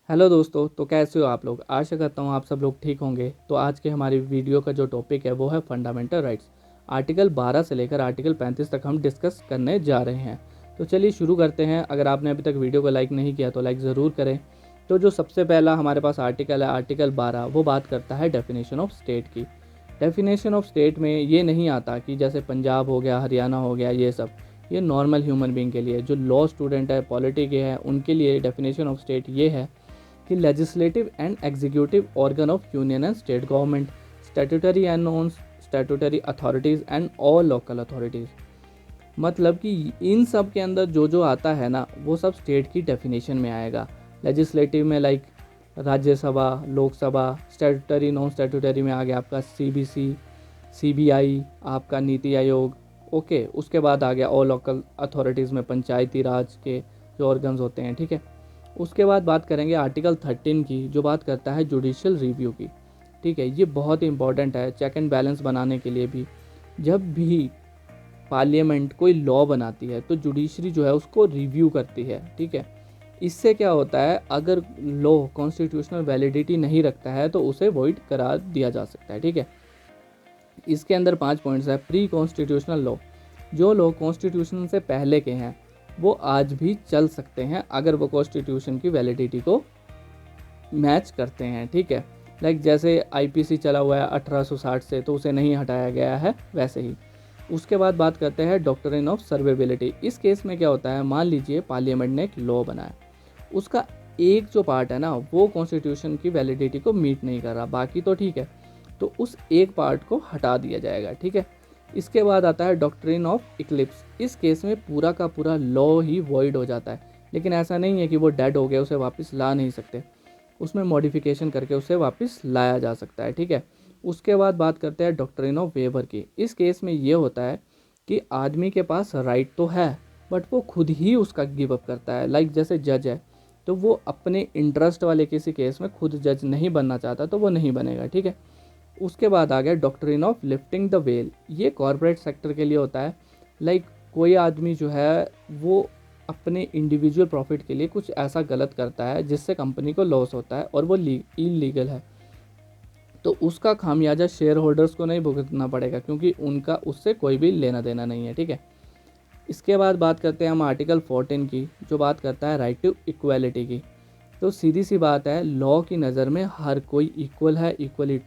Hello दोस्तों, तो कैसे हो आप लोग। आशा करता हूँ आप सब लोग ठीक होंगे। तो आज के हमारी वीडियो का जो टॉपिक है वो है फंडामेंटल राइट्स। आर्टिकल 12 से लेकर आर्टिकल 35 तक हम डिस्कस करने जा रहे हैं। तो चलिए शुरू करते हैं। अगर आपने अभी तक वीडियो को लाइक नहीं किया तो लाइक ज़रूर करें। तो जो सबसे पहला हमारे पास आर्टिकल है, आर्टिकल 12, वो बात करता है डेफिनेशन ऑफ स्टेट की। डेफिनेशन ऑफ स्टेट में ये नहीं आता कि जैसे पंजाब हो गया, हरियाणा हो गया, ये सब। ये नॉर्मल ह्यूमन बींग के लिए, जो लॉ स्टूडेंट है, पॉलिटी के हैं, उनके लिए डेफिनेशन ऑफ स्टेट ये है कि legislative and executive organ of union and state government, statutory and non statutory authorities and all local authorities. मतलब कि इन सब के अंदर जो जो आता है ना, वो सब स्टेट की डेफिनेशन में आएगा। लेजिस्लेटिव में like Rajya Sabha, Lok Sabha, statutory non statutory में आ गया आपका सीबीसी, सीबीआई, आपका नीति आयोग। ओके, उसके बाद आ गया ऑल लोकल अथॉरिटीज़ में पंचायती राज के जो ऑर्गन्स होते हैं। ठीक है, उसके बाद बात करेंगे आर्टिकल 13 की, जो बात करता है जुडिशियल रिव्यू की। ठीक है, ये बहुत ही इंपॉर्टेंट है चेक एंड बैलेंस बनाने के लिए भी। जब भी पार्लियामेंट कोई लॉ बनाती है तो जुडिशरी जो है उसको रिव्यू करती है। ठीक है, इससे क्या होता है, अगर लॉ कॉन्स्टिट्यूशनल वैलिडिटी नहीं रखता है तो उसे वॉइड करा दिया जा सकता है। ठीक है, इसके अंदर 5 पॉइंट्स है। प्री कॉन्स्टिट्यूशनल लॉ, जो लॉ कॉन्स्टिट्यूशन से पहले के हैं वो आज भी चल सकते हैं अगर वो कॉन्स्टिट्यूशन की वैलिडिटी को मैच करते हैं। ठीक है, लाइक जैसे आईपीसी चला हुआ है 1860 से, तो उसे नहीं हटाया गया है, वैसे ही। उसके बाद बात करते हैं डॉक्ट्रिन ऑफ सर्वेबिलिटी। इस केस में क्या होता है, मान लीजिए पार्लियामेंट ने एक लॉ बनाया, उसका एक जो पार्ट है ना वो कॉन्स्टिट्यूशन की वैलिडिटी को मीट नहीं कर रहा, बाकी तो ठीक है, तो उस एक पार्ट को हटा दिया जाएगा। ठीक है, इसके बाद आता है डॉक्ट्रिन ऑफ इक्लिप्स। इस केस में पूरा का पूरा लॉ ही वॉइड हो जाता है, लेकिन ऐसा नहीं है कि वो डेड हो गया, उसे वापस ला नहीं सकते, उसमें मॉडिफिकेशन करके उसे वापस लाया जा सकता है। ठीक है, उसके बाद बात करते हैं डॉक्ट्रिन ऑफ वेवर की। इस केस में ये होता है कि आदमी के पास राइट तो है बट वो खुद ही उसका गिव अप करता है। लाइक जैसे जज है, तो वो अपने इंटरेस्ट वाले किसी केस में खुद जज नहीं बनना चाहता तो वो नहीं बनेगा। ठीक है, उसके बाद आ गया doctrine of lifting the well. ये कॉरपोरेट सेक्टर के लिए होता है। लाइक कोई आदमी जो है वो अपने इंडिविजुअल प्रॉफिट के लिए कुछ ऐसा गलत करता है जिससे कंपनी को लॉस होता है और वो इलीगल है, तो उसका खामियाजा शेयर होल्डर्स को नहीं भुगतना पड़ेगा, क्योंकि उनका उससे कोई भी लेना देना नहीं है। ठीक है, इसके बाद बात करते हैं हम आर्टिकल 14 की, जो बात करता है राइट टू इक्वालिटी की। तो सीधी सी बात है, लॉ की नज़र में हर कोई इक्वल है, इक्वली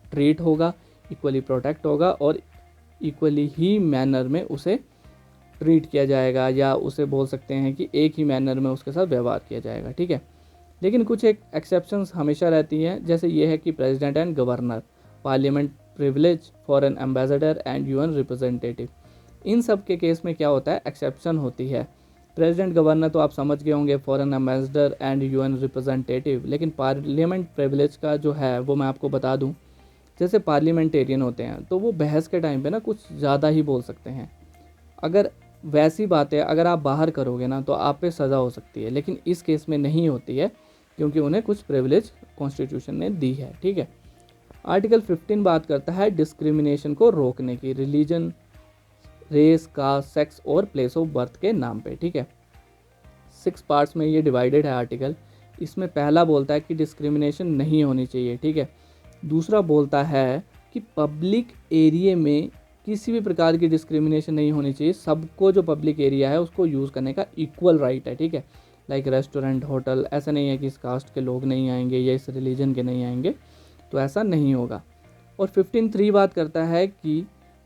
ट्रीट होगा, इक्वली प्रोटेक्ट होगा और इक्वली ही मैनर में उसे ट्रीट किया जाएगा, या उसे बोल सकते हैं कि एक ही मैनर में उसके साथ व्यवहार किया जाएगा। ठीक है, लेकिन कुछ एक एक्सेप्शंस हमेशा रहती हैं, जैसे ये है कि president and governor, parliament privilege, foreign ambassador and UN representative. इन सब के केस में क्या होता है, एक्सेप्शन होती है। प्रेसिडेंट गवर्नर तो आप समझ गए होंगे, foreign ambassador and UN representative. लेकिन पार्लियामेंट प्रिविलेज का जो है वो मैं आपको बता दूं, जैसे पार्लियामेंटेरियन होते हैं तो वो बहस के टाइम पे ना कुछ ज़्यादा ही बोल सकते हैं। अगर वैसी बातें अगर आप बाहर करोगे ना तो आप पे सज़ा हो सकती है, लेकिन इस केस में नहीं होती है, क्योंकि उन्हें कुछ प्रिविलेज कॉन्स्टिट्यूशन ने दी है। ठीक है, आर्टिकल 15 बात करता है डिस्क्रिमिनेशन को रोकने की, रिलीजन, रेस, कास्ट, सेक्स और प्लेस ऑफ बर्थ के नाम पे। ठीक है, 6 पार्ट्स में ये डिवाइडेड है आर्टिकल। इसमें पहला बोलता है कि डिस्क्रिमिनेशन नहीं होनी चाहिए। ठीक है, दूसरा बोलता है कि पब्लिक एरिया में किसी भी प्रकार की डिस्क्रिमिनेशन नहीं होनी चाहिए, सबको जो पब्लिक एरिया है उसको यूज़ करने का इक्वल राइट है। ठीक है, लाइक रेस्टोरेंट, होटल, ऐसा नहीं है कि इस कास्ट के लोग नहीं आएंगे या इस रिलीजन के नहीं आएंगे, तो ऐसा नहीं होगा। और 15(3) बात करता है कि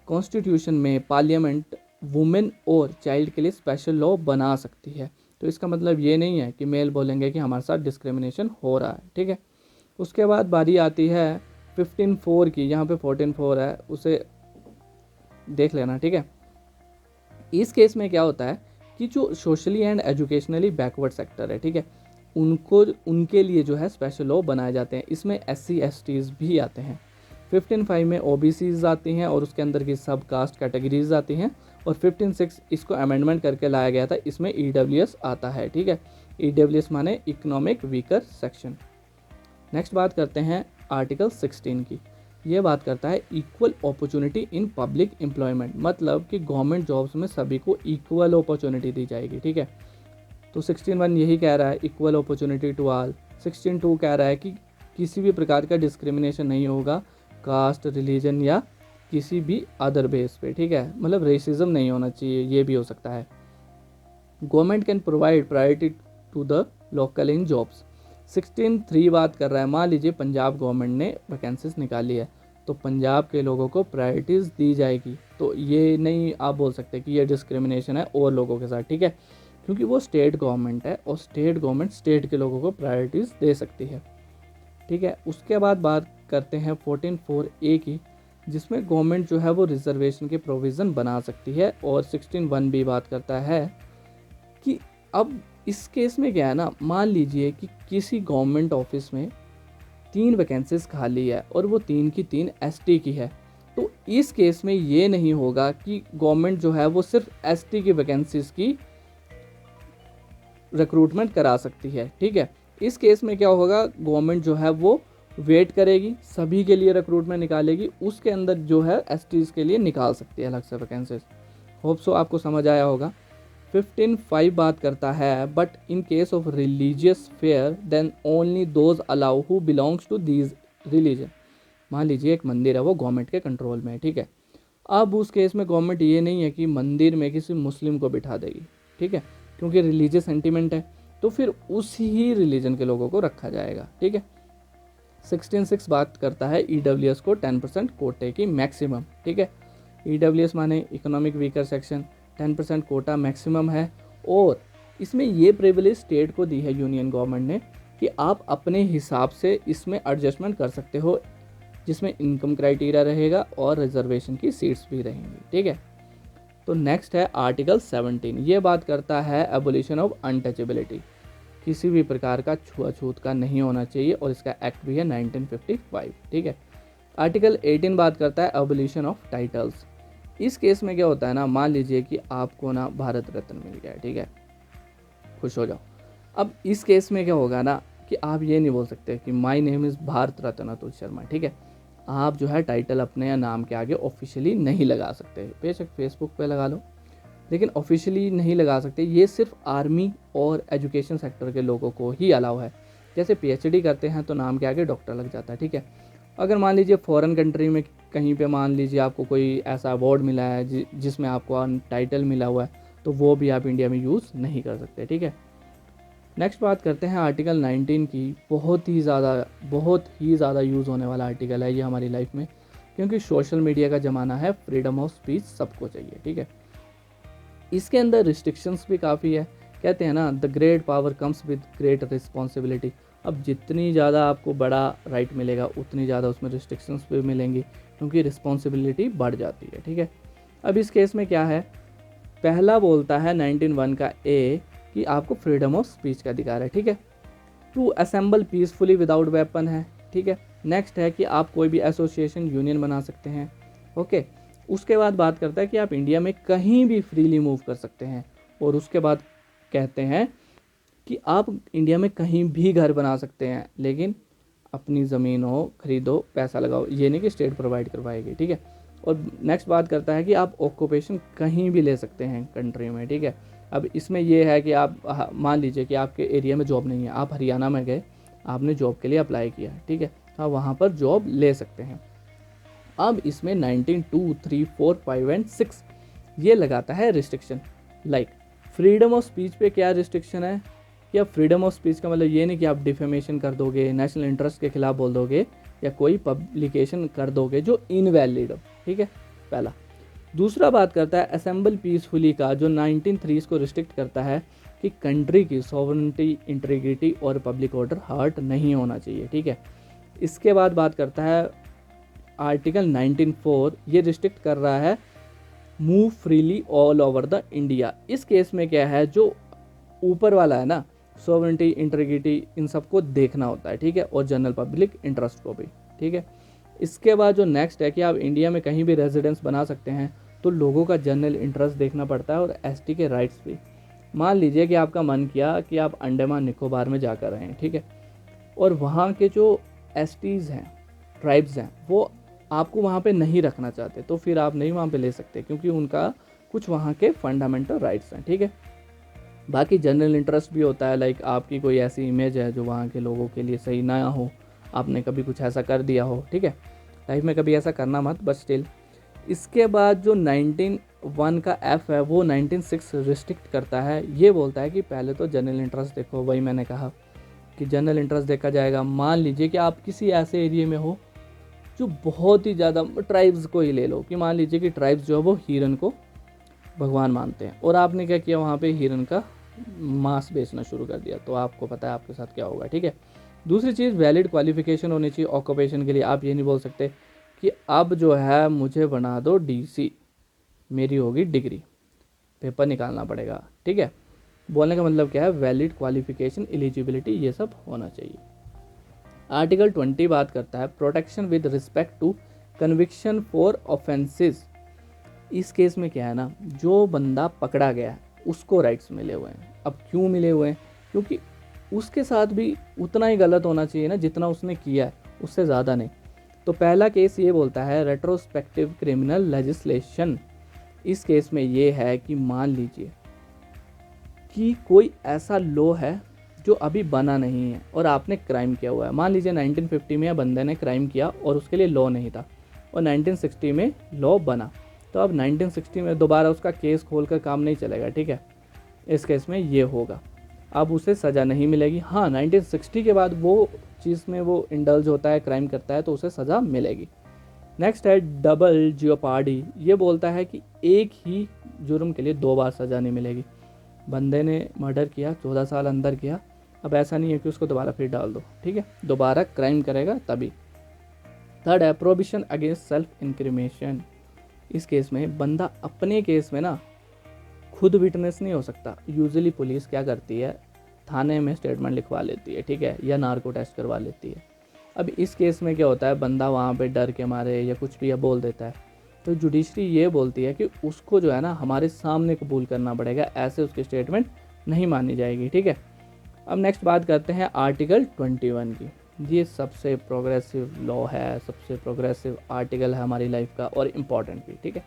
कॉन्स्टिट्यूशन में पार्लियामेंट वुमेन और चाइल्ड के लिए स्पेशल लॉ बना सकती है। तो इसका मतलब ये नहीं है कि मेल बोलेंगे कि हमारे साथ डिस्क्रिमिनेशन हो रहा है। ठीक है, उसके बाद बारी आती है 15(4) की, यहाँ पे 14(4) है, उसे देख लेना। ठीक है, इस केस में क्या होता है कि जो socially and educationally backward sector है, ठीक है, उनके लिए जो है स्पेशल लॉ बनाए जाते हैं। इसमें SC/STs भी आते हैं। 15(5) में OBCs आती हैं और उसके अंदर की सब कास्ट कैटेगरीज आती हैं। और 15(6) इसको अमेंडमेंट करके लाया गया था, इसमें EWS आता है। ठीक है, EWS माने इकोनॉमिक वीकर सेक्शन। नेक्स्ट बात करते हैं आर्टिकल 16 की। ये बात करता है equal opportunity in public employment, मतलब कि गवर्नमेंट जॉब्स में सभी को इक्वल अपॉर्चुनिटी दी जाएगी। ठीक है, तो 16(1) यही कह रहा है, इक्वल अपॉर्चुनिटी टू ऑल, 16.2 कह रहा है कि किसी भी प्रकार का डिस्क्रिमिनेशन नहीं होगा कास्ट, रिलीजन या किसी भी अदर बेस पे, ठीक है, मतलब रेसिज्म नहीं होना चाहिए, ये भी हो सकता है। Government can provide priority to the local in jobs. 16.3 बात कर रहा है, मान लीजिए पंजाब गवर्नमेंट ने वैकेंसीज निकाली है तो पंजाब के लोगों को प्रायोरिटीज़ दी जाएगी, तो ये नहीं आप बोल सकते कि ये डिस्क्रिमिनेशन है और लोगों के साथ, ठीक है, क्योंकि वो स्टेट गवर्नमेंट है और स्टेट गवर्नमेंट स्टेट के लोगों को प्रायोरिटीज़ दे सकती है, ठीक है। उसके बाद बात करते हैं 14.4A की, जिसमें गवर्नमेंट जो है वो रिजर्वेशन के प्रोविज़न बना सकती है। और 16.1B बात करता है कि अब इस केस में क्या है ना, मान लीजिए कि किसी गवर्नमेंट ऑफिस में 3 वैकेंसीज खाली है और वो 3 की 3 एसटी की है, तो इस केस में ये नहीं होगा कि गवर्नमेंट जो है वो सिर्फ एसटी की वैकेंसीज की रिक्रूटमेंट करा सकती है, ठीक है। इस केस में क्या होगा, गवर्नमेंट जो है वो वेट करेगी, सभी के लिए रिक्रूटमेंट निकालेगी, उसके अंदर जो है एसटीज़ के लिए निकाल सकती है अलग से वैकेंसीज। होप सो आपको समझ आया होगा। 15.5 बात करता है, but in case of religious fair then only those allow who belongs to these religion. मान लीजिए एक मंदिर है, वो गवर्नमेंट के कंट्रोल में है, ठीक है। अब उस केस में गवर्नमेंट ये नहीं है कि मंदिर में किसी मुस्लिम को बिठा देगी, ठीक है, क्योंकि रिलीजियस सेंटीमेंट है, तो फिर उसी ही रिलीजन के लोगों को रखा जाएगा, ठीक है। 16.6 बात करता है ईडब्ल्यूएस को 10% कोटे की मैक्सिमम, ठीक है। ईडब्ल्यूएस माने economic weaker section, 10% quota maximum है। और इसमें ये प्रिविलेज स्टेट को दी है यूनियन गवर्नमेंट ने कि आप अपने हिसाब से इसमें एडजस्टमेंट कर सकते हो, जिसमें इनकम क्राइटेरिया रहेगा और रिजर्वेशन की सीट्स भी रहेंगी, ठीक है। तो नेक्स्ट है आर्टिकल 17, ये बात करता है एबोलिशन ऑफ अनटचेबिलिटी, किसी भी प्रकार का छुआछूत का नहीं होना चाहिए, और इसका एक्ट भी है 1955, ठीक है। आर्टिकल 18 बात करता है एबोलिशन ऑफ टाइटल्स। इस केस में क्या होता है ना, मान लीजिए कि आपको ना भारत रत्न मिल गया है, ठीक है, खुश हो जाओ। अब इस केस में क्या होगा ना कि आप ये नहीं बोल सकते कि my name is Bharat Ratna Atul Sharma, ठीक है। आप जो है टाइटल अपने या नाम के आगे ऑफिशियली नहीं लगा सकते, बेशक फेसबुक पे लगा लो, लेकिन ऑफिशियली नहीं लगा सकते। ये सिर्फ आर्मी और एजुकेशन सेक्टर के लोगों को ही अलाउ है। जैसे पीएचडी करते हैं तो नाम के आगे डॉक्टर लग जाता है, ठीक है। अगर मान लीजिए फॉरेन कंट्री में कहीं पे मान लीजिए आपको कोई ऐसा अवार्ड मिला है जिसमें आपको टाइटल मिला हुआ है, तो वो भी आप इंडिया में यूज़ नहीं कर सकते, ठीक है। नेक्स्ट बात करते हैं आर्टिकल 19 की। बहुत ही ज़्यादा यूज़ होने वाला आर्टिकल है ये हमारी लाइफ में, क्योंकि सोशल मीडिया का ज़माना है, फ्रीडम ऑफ स्पीच सबको चाहिए, ठीक है। इसके अंदर रिस्ट्रिक्शंस भी काफ़ी है। कहते हैं ना, the great power comes with great responsibility. अब जितनी ज़्यादा आपको बड़ा राइट मिलेगा उतनी ज़्यादा उसमें रिस्ट्रिक्शंस भी मिलेंगी, क्योंकि रिस्पॉन्सिबिलिटी बढ़ जाती है, ठीक है। अब इस केस में क्या है, पहला बोलता है 19(1) का ए कि आपको फ्रीडम ऑफ स्पीच का अधिकार है, ठीक है। To assemble peacefully without weapon है, ठीक है। नेक्स्ट है कि आप कोई भी एसोसिएशन यूनियन बना सकते हैं, ओके। उसके बाद बात करता है कि आप इंडिया में कहीं भी फ्रीली मूव कर सकते हैं, और उसके बाद कहते हैं कि आप इंडिया में कहीं भी घर बना सकते हैं, लेकिन अपनी ज़मीन हो, खरीदो, पैसा लगाओ, ये नहीं कि स्टेट प्रोवाइड करवाएगी, ठीक है। और नेक्स्ट बात करता है कि आप ऑक्यूपेशन कहीं भी ले सकते हैं कंट्री में, ठीक है। अब इसमें यह है कि आप मान लीजिए कि आपके एरिया में जॉब नहीं है, आप हरियाणा में गए, आपने जॉब के लिए अप्लाई किया है, ठीक है, आप वहाँ पर जॉब ले सकते हैं। अब इसमें 19, 2, 3, 4, 5 एंड 6 ये लगाता है restriction. Like freedom of speech पे क्या रिस्ट्रिक्शन है, या फ्रीडम ऑफ स्पीच का मतलब ये नहीं कि आप डिफेमेशन कर दोगे, नेशनल इंटरेस्ट के खिलाफ बोल दोगे, या कोई पब्लिकेशन कर दोगे जो इनवैलिड हो, ठीक है, पहला। दूसरा बात करता है असेंबल पीसफुली का, जो 19(3) को रिस्ट्रिक्ट करता है कि कंट्री की सॉवरेनिटी, इंटीग्रिटी और पब्लिक ऑर्डर हर्ट नहीं होना चाहिए, ठीक है। इसके बाद बात करता है आर्टिकल 19(4), ये रिस्ट्रिक्ट कर रहा है move freely all over the India. इस केस में क्या है, जो ऊपर वाला है ना, सॉवरेनिटी, इंटीग्रिटी, इन सबको देखना होता है, ठीक है, और जनरल पब्लिक इंटरेस्ट को भी, ठीक है। इसके बाद जो नेक्स्ट है कि आप इंडिया में कहीं भी रेजिडेंस बना सकते हैं, तो लोगों का जनरल इंटरेस्ट देखना पड़ता है, और एसटी के राइट्स भी। मान लीजिए कि आपका मन किया कि आप अंडमान निकोबार में जाकर रहें, ठीक है, और वहाँ के जो एसटीज़ हैं, ट्राइब्स हैं, वो आपको वहाँ पे नहीं रखना चाहते, तो फिर आप नहीं वहाँ पे ले सकते, क्योंकि उनका कुछ वहाँ के फंडामेंटल राइट्स हैं, ठीक है। बाकी जनरल इंटरेस्ट भी होता है, लाइक आपकी कोई ऐसी इमेज है जो वहाँ के लोगों के लिए सही ना हो, आपने कभी कुछ ऐसा कर दिया हो, ठीक है, लाइफ में कभी ऐसा करना मत, बट स्टिल। इसके बाद जो 19(1) का एफ है वो 19(6) रिस्ट्रिक्ट करता है, ये बोलता है कि पहले तो जनरल इंटरेस्ट देखो। वही मैंने कहा कि जनरल इंटरेस्ट देखा जाएगा। मान लीजिए कि आप किसी ऐसे एरिया में हो जो बहुत ही ज़्यादा, ट्राइब्स को ही ले लो कि मान लीजिए कि ट्राइब्स जो है वो हिरन को भगवान मानते हैं, और आपने क्या किया, वहाँ पे हिरन का मांस बेचना शुरू कर दिया, तो आपको पता है आपके साथ क्या होगा, ठीक है। दूसरी चीज़, वैलिड क्वालिफिकेशन होनी चाहिए ऑक्यूपेशन के लिए। आप ये नहीं बोल सकते कि अब जो है मुझे बना दो डीसी, मेरी होगी डिग्री, पेपर निकालना पड़ेगा, ठीक है। बोलने का मतलब क्या है, वैलिड क्वालिफिकेशन, एलिजिबिलिटी, ये सब होना चाहिए। आर्टिकल 20 बात करता है protection with respect to conviction for offences. इस केस में क्या है ना, जो बंदा पकड़ा गया है उसको राइट्स मिले हुए हैं। अब क्यों मिले हुए हैं, क्योंकि उसके साथ भी उतना ही गलत होना चाहिए ना जितना उसने किया है, उससे ज़्यादा नहीं। तो पहला केस ये बोलता है रेट्रोस्पेक्टिव क्रिमिनल लेजिस्लेशन। इस केस में ये है कि मान लीजिए कि कोई ऐसा लॉ है जो अभी बना नहीं है और आपने क्राइम किया हुआ है। मान लीजिए 1950 में बंदे ने क्राइम किया और उसके लिए लॉ नहीं था, और 1960 में लॉ बना, तो अब 1960 में दोबारा उसका केस खोल कर काम नहीं चलेगा, ठीक है। इस केस में ये होगा, अब उसे सज़ा नहीं मिलेगी। हाँ, 1960 के बाद वो चीज़ में वो इंडल्ज होता है, क्राइम करता है, तो उसे सज़ा मिलेगी। नेक्स्ट है डबल जियोपार्डी। ये बोलता है कि एक ही जुर्म के लिए 2 बार सज़ा नहीं मिलेगी। बंदे ने मर्डर किया, 14 साल अंदर किया, अब ऐसा नहीं है कि उसको दोबारा फिर डाल दो, ठीक है, दोबारा क्राइम करेगा तभी। थर्ड है प्रोहिबिशन अगेंस्ट सेल्फ इंक्रिमिनेशन। इस केस में बंदा अपने केस में ना खुद विटनेस नहीं हो सकता। यूजुअली पुलिस क्या करती है, थाने में स्टेटमेंट लिखवा लेती है, ठीक है, या नार्को टेस्ट करवा लेती है। अब इस केस में क्या होता है, बंदा वहाँ पे डर के मारे या कुछ भी बोल देता है, तो जुडिशरी ये बोलती है कि उसको जो है ना हमारे सामने कबूल करना पड़ेगा, ऐसे उसकी स्टेटमेंट नहीं मानी जाएगी, ठीक है। अब नेक्स्ट बात करते हैं आर्टिकल 21 की। ये सबसे प्रोग्रेसिव लॉ है, सबसे प्रोग्रेसिव आर्टिकल है हमारी लाइफ का, और इम्पॉर्टेंट भी, ठीक है।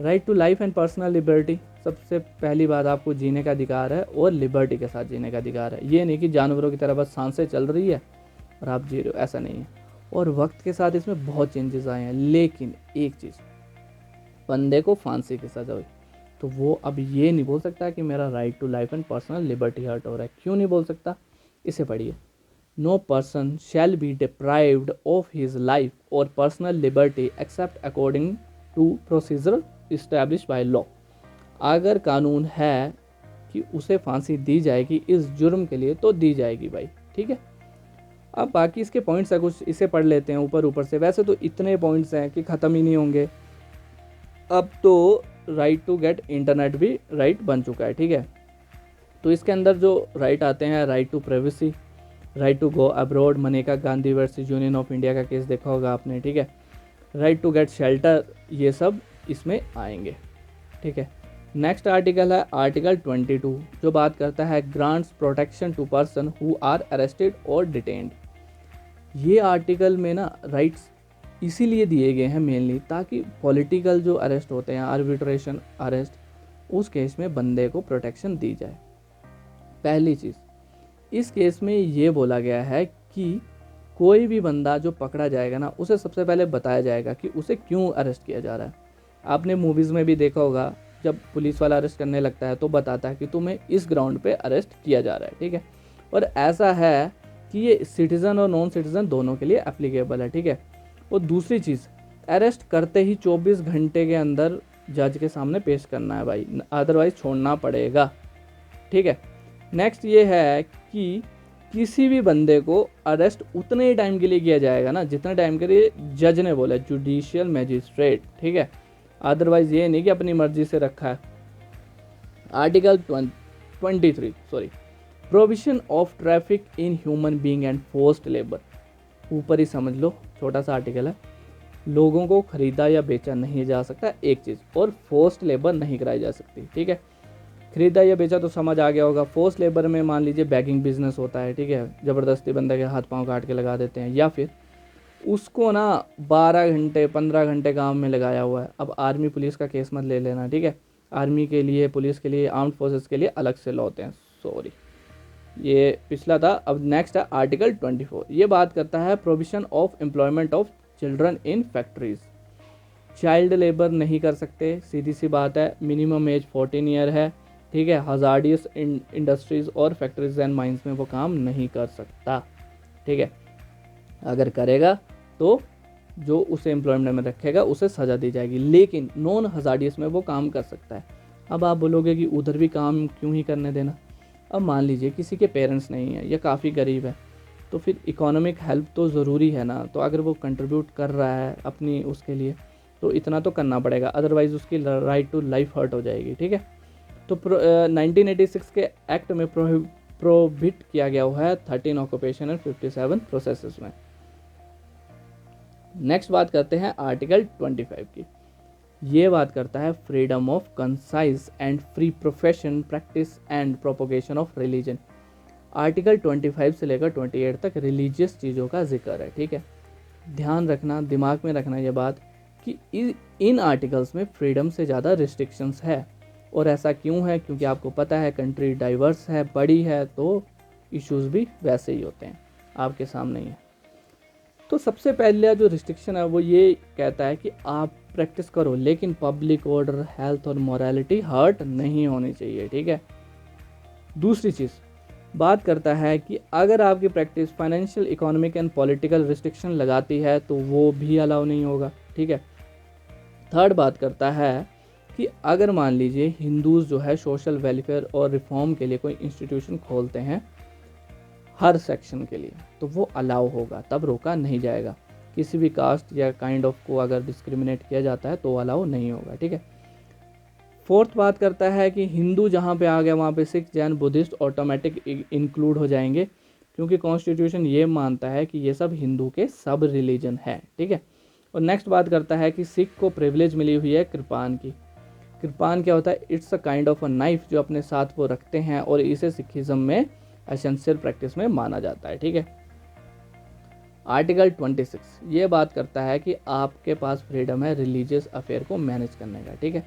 Right to life and personal liberty. सबसे पहली बात, आपको जीने का अधिकार है और लिबर्टी के साथ जीने का अधिकार है। ये नहीं कि जानवरों की तरह बस सांसें चल रही है और आप जी रहे हो, ऐसा नहीं है। और वक्त के साथ इसमें बहुत चेंजेस आए हैं, लेकिन एक चीज़, बंदे को फांसी की सज़ा हुई तो वो अब ये नहीं बोल सकता कि मेरा right to life and personal liberty hurt हो रहा है। क्यों नहीं बोल सकता, इसे पढ़िए। No person shall be deprived of his life और personal liberty except according to procedure establish by law. अगर कानून है कि उसे फांसी दी जाएगी इस जुर्म के लिए तो दी जाएगी भाई, ठीक है। अब बाकी इसके पॉइंट्स है कुछ, इसे पढ़ लेते हैं ऊपर ऊपर से। वैसे तो इतने पॉइंट्स हैं कि ख़त्म ही नहीं होंगे। अब तो राइट टू गेट इंटरनेट भी राइट बन चुका है, ठीक है। तो इसके अंदर जो राइट आते हैं, right to privacy, right to go abroad, Maneka Gandhi versus Union of India का केस देखा होगा आपने, ठीक है। राइट टू गेट शेल्टर, ये सब इसमें आएंगे, ठीक है। नेक्स्ट आर्टिकल है आर्टिकल 22, जो बात करता है grants protection to person who are arrested और डिटेन्ड। ये आर्टिकल में ना राइट्स इसीलिए दिए गए हैं मेनली ताकि पॉलिटिकल जो अरेस्ट होते हैं, आर्बिट्रेशन अरेस्ट, उस केस में बंदे को प्रोटेक्शन दी जाए। पहली चीज़, इस केस में ये बोला गया है कि कोई भी बंदा जो पकड़ा जाएगा ना, उसे सबसे पहले बताया जाएगा कि उसे क्यों अरेस्ट किया जा रहा है। आपने मूवीज़ में भी देखा होगा, जब पुलिस वाला अरेस्ट करने लगता है तो बताता है कि तुम्हें इस ग्राउंड पे अरेस्ट किया जा रहा है, ठीक है। और ऐसा है कि ये सिटीज़न और नॉन सिटीज़न दोनों के लिए एप्लीकेबल है, ठीक है। और दूसरी चीज़, अरेस्ट करते ही 24 घंटे के अंदर जज के सामने पेश करना है भाई, अदरवाइज छोड़ना पड़ेगा, ठीक है। नेक्स्ट ये है कि किसी भी बंदे को अरेस्ट उतने ही टाइम के लिए किया जाएगा ना जितने टाइम के लिए जज ने बोला, जुडिशियल मैजिस्ट्रेट, ठीक है। अदरवाइज ये नहीं कि अपनी मर्जी से रखा है। Article 23 provision of traffic in human being and forced labour. ऊपर ही समझ लो, छोटा सा आर्टिकल है। लोगों को खरीदा या बेचा नहीं जा सकता, एक चीज़, और फोर्स्ड लेबर नहीं कराई जा सकती, ठीक है। खरीदा या बेचा तो समझ आ गया होगा। फोर्स लेबर में मान लीजिए बैगिंग बिजनेस होता है, ठीक है, ज़बरदस्ती बंदे के हाथ पांव काट के लगा देते हैं, या फिर उसको ना 12 घंटे 15 घंटे काम में लगाया हुआ है। अब आर्मी पुलिस का केस मत ले लेना, ठीक है। आर्मी के लिए, पुलिस के लिए, आर्म्ड फोर्सेस के लिए अलग से लॉ होते हैं। सॉरी, ये पिछला था। अब नेक्स्ट है आर्टिकल 24। ये बात करता है provision of employment of children in factories. Child labour नहीं कर सकते, सीधी सी बात है। मिनिमम एज 14 ईयर है, ठीक है। हजार्डियस इंडस्ट्रीज और फैक्ट्रीज एंड माइंस में वो काम नहीं कर सकता, ठीक है। अगर करेगा तो जो उसे एम्प्लॉयमेंट में रखेगा उसे सज़ा दी जाएगी, लेकिन नॉन हजार्डियस में वो काम कर सकता है। अब आप बोलोगे कि उधर भी काम क्यों ही करने देना। अब मान लीजिए किसी के पेरेंट्स नहीं है या काफ़ी गरीब है, तो फिर इकोनॉमिक हेल्प तो ज़रूरी है ना। तो अगर वो कंट्रीब्यूट कर रहा है अपनी उसके लिए तो इतना तो करना पड़ेगा, अदरवाइज़ उसकी राइट टू लाइफ हर्ट हो जाएगी, ठीक है। तो 1986 के एक्ट में प्रोहिबिट किया गया हुआ है 13 ऑक्यूपेशन एंड 57 प्रोसेसेस में। नेक्स्ट बात करते हैं आर्टिकल 25 की। ये बात करता है freedom of concise and free profession, practice and propagation of religion. Article 25 से लेकर 28 तक रिलीजियस चीज़ों का जिक्र है, ठीक है। ध्यान रखना, दिमाग में रखना ये बात कि इन आर्टिकल्स में फ्रीडम से ज़्यादा रिस्ट्रिक्शंस है। और ऐसा क्यों है? क्योंकि आपको पता है कंट्री डाइवर्स है, बड़ी है, तो इश्यूज़ भी वैसे ही होते हैं, आपके सामने ही है। तो सबसे पहला जो रिस्ट्रिक्शन है वो ये कहता है कि आप प्रैक्टिस करो, लेकिन पब्लिक ऑर्डर, हेल्थ और मोरालिटी हर्ट नहीं होनी चाहिए, ठीक है। दूसरी चीज़ बात करता है कि अगर आपकी practice financial, economic and political restriction लगाती है तो वो भी अलाउ नहीं होगा, ठीक है। थर्ड बात करता है कि अगर मान लीजिए हिंदूज़ जो है सोशल वेलफेयर और रिफॉर्म के लिए कोई इंस्टीट्यूशन खोलते हैं हर सेक्शन के लिए, तो वो अलाउ होगा, तब रोका नहीं जाएगा। किसी भी कास्ट या काइंड ऑफ को अगर डिस्क्रिमिनेट किया जाता है तो अलाउ नहीं होगा, ठीक है। फोर्थ बात करता है कि हिंदू जहाँ पे आ गया वहाँ पे Sikh, Jain, Buddhist automatic include हो जाएंगे, क्योंकि कॉन्स्टिट्यूशन ये मानता है कि ये सब हिंदू के सब रिलीजन है, ठीक है। और नेक्स्ट बात करता है कि सिख को प्रिविलेज मिली हुई है कृपान की। कृपान क्या होता है? It's a kind of a knife जो अपने साथ वो रखते हैं और इसे सिखिज्म में एसेंशियल प्रैक्टिस में माना जाता है, ठीक है। आर्टिकल 26 ये बात करता है कि आपके पास फ्रीडम है रिलीजियस अफेयर को मैनेज करने का, ठीक है।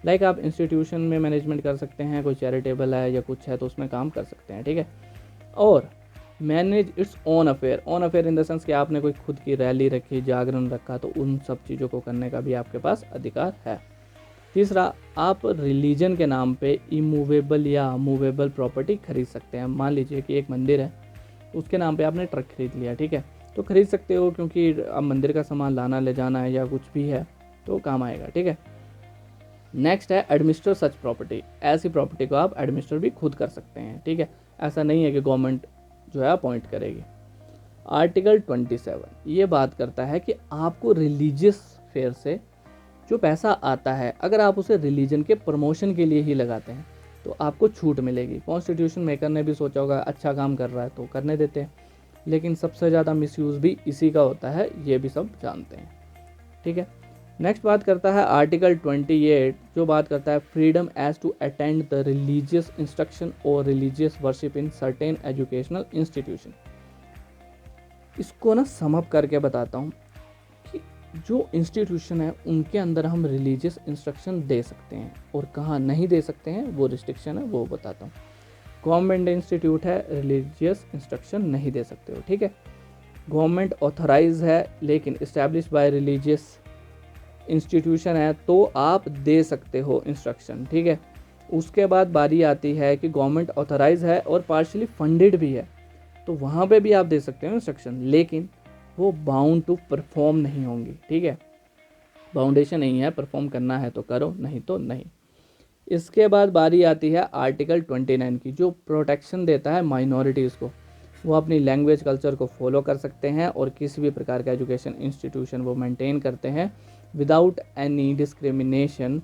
लाइक आप इंस्टीट्यूशन में मैनेजमेंट कर सकते हैं, कोई चैरिटेबल है या कुछ है तो उसमें काम कर सकते हैं, ठीक है। और manage its own affair, own affair in the sense कि आपने कोई खुद की रैली रखी, जागरण रखा, तो उन सब चीज़ों को करने का भी आपके पास अधिकार है। तीसरा, आप रिलीजन के नाम पे इमूवेबल या मूवेबल प्रॉपर्टी खरीद सकते हैं। मान लीजिए कि एक मंदिर है, उसके नाम पे आपने ट्रक खरीद लिया, ठीक है, तो खरीद सकते हो, क्योंकि अब मंदिर का सामान लाना ले जाना है या कुछ भी है तो काम आएगा, ठीक है। नेक्स्ट है एडमिनिस्टर सच प्रॉपर्टी। ऐसी प्रॉपर्टी को आप एडमिनिस्टर भी खुद कर सकते हैं, ठीक है। ऐसा नहीं है कि गवर्नमेंट जो है अपॉइंट करेगी। आर्टिकल 27 ये बात करता है कि आपको रिलीजियस फेयर से जो पैसा आता है, अगर आप उसे रिलीजन के प्रमोशन के लिए ही लगाते हैं तो आपको छूट मिलेगी। कॉन्स्टिट्यूशन मेकर ने भी सोचा होगा अच्छा काम कर रहा है तो करने देते हैं, लेकिन सबसे ज़्यादा मिसयूज़ भी इसी का होता है, ये भी सब जानते हैं, ठीक है। नेक्स्ट बात करता है आर्टिकल 28 जो बात करता है freedom as to attend the religious instruction और religious worship in certain educational institution. इसको ना समअप करके बताता हूँ कि जो इंस्टीट्यूशन है उनके अंदर हम रिलीजियस इंस्ट्रक्शन दे सकते हैं और कहाँ नहीं दे सकते हैं, वो रिस्ट्रिक्शन है वो बताता हूँ। गवर्नमेंट इंस्टीट्यूट है, रिलीजियस इंस्ट्रक्शन नहीं दे सकते हो, ठीक है। गवर्नमेंट ऑथराइज है लेकिन इस्टेब्लिश बाय रिलीजियस इंस्टीट्यूशन है तो आप दे सकते हो इंस्ट्रक्शन, ठीक है। उसके बाद बारी आती है कि गवर्नमेंट ऑथराइज है और पार्शियली फंडेड भी है, तो वहाँ पे भी आप दे सकते हो इंस्ट्रक्शन, लेकिन वो बाउंड टू परफॉर्म नहीं होंगी, ठीक है। बाउंडेशन नहीं है, परफॉर्म करना है तो करो, नहीं तो नहीं। इसके बाद बारी आती है आर्टिकल 29 की, जो प्रोटेक्शन देता है माइनॉरिटीज़ को। वो अपनी लैंग्वेज कल्चर को फॉलो कर सकते हैं और किसी भी प्रकार का एजुकेशन इंस्टीट्यूशन वो मेंटेन करते हैं विदाउट एनी डिस्क्रिमिनेशन,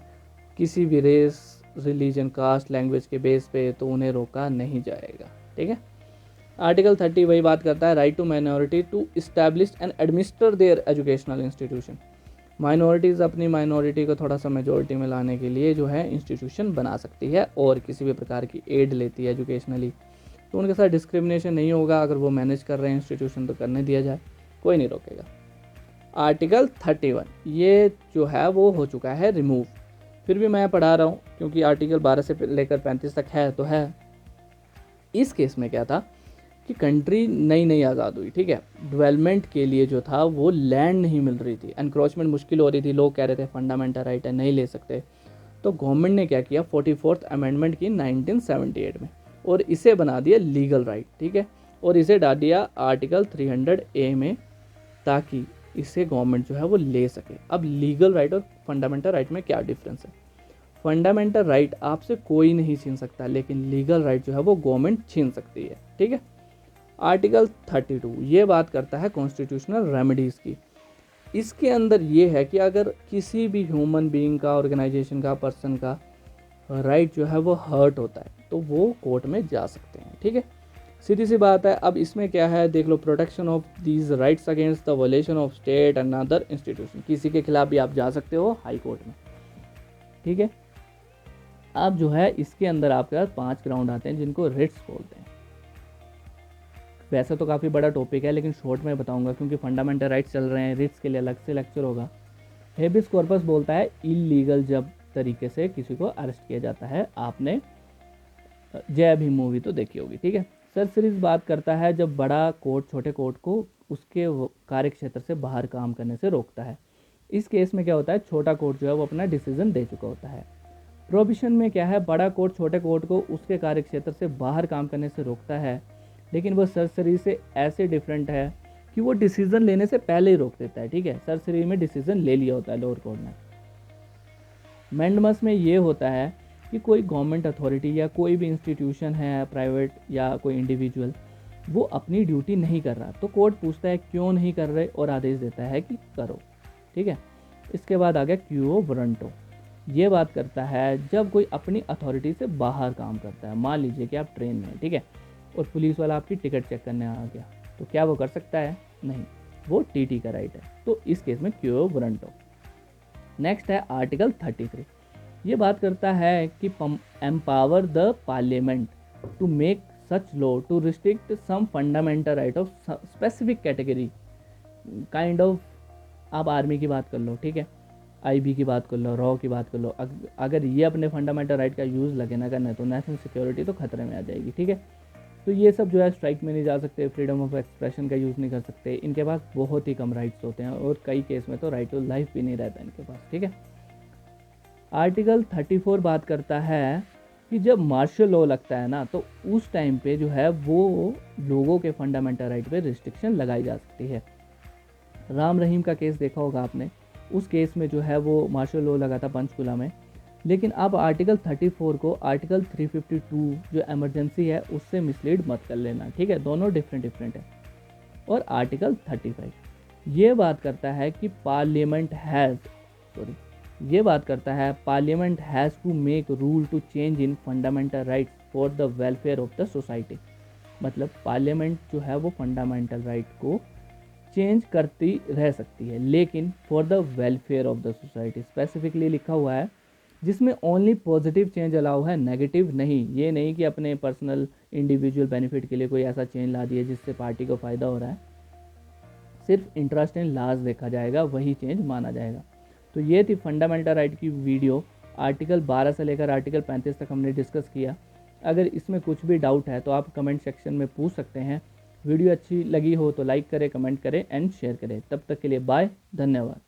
किसी भी रेस, रिलीजन, कास्ट, लैंग्वेज के बेस पे, तो उन्हें रोका नहीं जाएगा, ठीक है। आर्टिकल 30 वही बात करता है right to minority to establish and administer their educational institution. Minorities अपनी माइनॉरिटी को थोड़ा सा मेजोरिटी में लाने के लिए जो है इंस्टीट्यूशन बना सकती है और किसी भी प्रकार की एड लेती है एजुकेशनली, तो उनके साथ डिस्क्रिमिनेशन नहीं होगा। अगर वो मैनेज कर रहे हैं इंस्टीट्यूशन तो करने दिया जाए, कोई नहीं रोकेगा। आर्टिकल 31 ये जो है वो हो चुका है रिमूव। फिर भी मैं पढ़ा रहा हूँ क्योंकि आर्टिकल 12 से लेकर 35 तक है तो है। इस केस में क्या था कि कंट्री नई नई आज़ाद हुई, ठीक है। डेवलपमेंट के लिए जो था वो लैंड नहीं मिल रही थी, एनक्रोचमेंट मुश्किल हो रही थी, लोग कह रहे थे फंडामेंटल राइट है नहीं ले सकते। तो गवर्नमेंट ने क्या किया, 44th अमेंडमेंट की 1978 में, और इसे बना दिया लीगल राइट, ठीक है। और इसे डाल दिया आर्टिकल 300A में, ताकि इसे गवर्नमेंट जो है वो ले सके। अब लीगल राइट और फंडामेंटल राइट में क्या डिफरेंस है? फंडामेंटल राइट आपसे कोई नहीं छीन सकता, लेकिन लीगल राइट जो है वो गवर्नमेंट छीन सकती है, ठीक है। आर्टिकल 32 ये बात करता है कॉन्स्टिट्यूशनल रेमेडीज़ की। इसके अंदर ये है कि अगर किसी भी ह्यूमन बीइंग का, ऑर्गेनाइजेशन का, पर्सन का राइट जो है वो हर्ट होता है तो वो कोर्ट में जा सकते हैं, ठीक है। सीधी सी बात है। अब इसमें क्या है देख लो, protection of these rights against the violation of state and other institution. किसी के खिलाफ भी आप जा सकते हो हाई कोर्ट में, ठीक है। अब जो है इसके अंदर आपके पास 5 ग्राउंड आते हैं जिनको रिट्स बोलते हैं। वैसे तो काफ़ी बड़ा टॉपिक है, लेकिन शॉर्ट में बताऊंगा क्योंकि फंडामेंटल राइट्स चल रहे हैं, रिट्स के लिए अलग से लेक्चर होगा। हेबियस कॉर्पस बोलता है इलीगल जब तरीके से किसी को अरेस्ट किया जाता है। आपने जय भीम मूवी तो देखी होगी, ठीक है। सरसरीज बात करता है जब बड़ा कोर्ट छोटे कोर्ट को उसके कार्य क्षेत्र से बाहर काम करने से रोकता है। इस केस में क्या होता है, छोटा कोर्ट जो है वो अपना डिसीजन दे चुका होता है। प्रोहिबिशन में क्या है, बड़ा कोर्ट छोटे कोर्ट को उसके कार्य क्षेत्र से बाहर काम करने से रोकता है, लेकिन वो सरसरी से ऐसे डिफरेंट है कि वो डिसीजन लेने से पहले ही रोक देता है, ठीक है। सरसरी में डिसीजन ले लिया होता है लोअर कोर्ट ने। मैंडमस में ये होता है कि कोई गवर्नमेंट अथॉरिटी या कोई भी इंस्टीट्यूशन है, प्राइवेट या कोई इंडिविजुअल, वो अपनी ड्यूटी नहीं कर रहा तो कोर्ट पूछता है क्यों नहीं कर रहे और आदेश देता है कि करो, ठीक है। इसके बाद आ गया क्यूओ वारंटो। ये बात करता है जब कोई अपनी अथॉरिटी से बाहर काम करता है। मान लीजिए कि आप ट्रेन में हैं, ठीक है, और पुलिस वाला आपकी टिकट चेक करने आ गया, तो क्या वो कर सकता है? नहीं, वो टीटी का राइट है। तो इस केस में क्यूओ वारंटो। नेक्स्ट है आर्टिकल 33। ये बात करता है कि empower the parliament to make such law to restrict some fundamental right of specific category, kind of. आप आर्मी की बात कर लो, ठीक है, आईबी की बात कर लो, रॉ की बात कर लो। अगर ये अपने फंडामेंटल राइट का यूज़ लगे ना करना तो नेशनल सिक्योरिटी तो खतरे में आ जाएगी, ठीक है। तो ये सब जो है स्ट्राइक में नहीं जा सकते, फ्रीडम ऑफ एक्सप्रेशन का यूज़ नहीं कर सकते, इनके पास बहुत ही कम राइट्स होते हैं, और कई केस में तो राइट टू लाइफ भी नहीं रहता इनके पास, ठीक है। आर्टिकल 34 बात करता है कि जब मार्शल लॉ लगता है ना, तो उस टाइम पे जो है वो लोगों के फंडामेंटल राइट पे रिस्ट्रिक्शन लगाई जा सकती है। राम रहीम का केस देखा होगा आपने, उस केस में जो है वो मार्शल लॉ लगा था पंचकुला में। लेकिन अब आर्टिकल 34 को आर्टिकल 352 जो इमरजेंसी है उससे मिसलीड मत कर लेना, ठीक है, दोनों डिफरेंट है। और आर्टिकल 35 ये बात करता है कि parliament has to make rule to change in fundamental rights for the welfare of the society. मतलब पार्लियामेंट जो है वो फंडामेंटल राइट को चेंज करती रह सकती है, लेकिन for the welfare of the society specifically लिखा हुआ है, जिसमें ओनली पॉजिटिव चेंज अलाउ है, नेगेटिव नहीं। ये नहीं कि अपने पर्सनल इंडिविजुअल बेनिफिट के लिए कोई ऐसा चेंज ला दिया जिससे पार्टी को फ़ायदा हो रहा है। सिर्फ इंटरेस्ट इन लॉज देखा जाएगा, वही चेंज माना जाएगा। तो ये थी फंडामेंटल राइट की वीडियो। आर्टिकल 12 से लेकर आर्टिकल 35 तक हमने डिस्कस किया। अगर इसमें कुछ भी डाउट है तो आप कमेंट सेक्शन में पूछ सकते हैं। वीडियो अच्छी लगी हो तो लाइक करें, कमेंट करें एंड शेयर करें। तब तक के लिए बाय, धन्यवाद।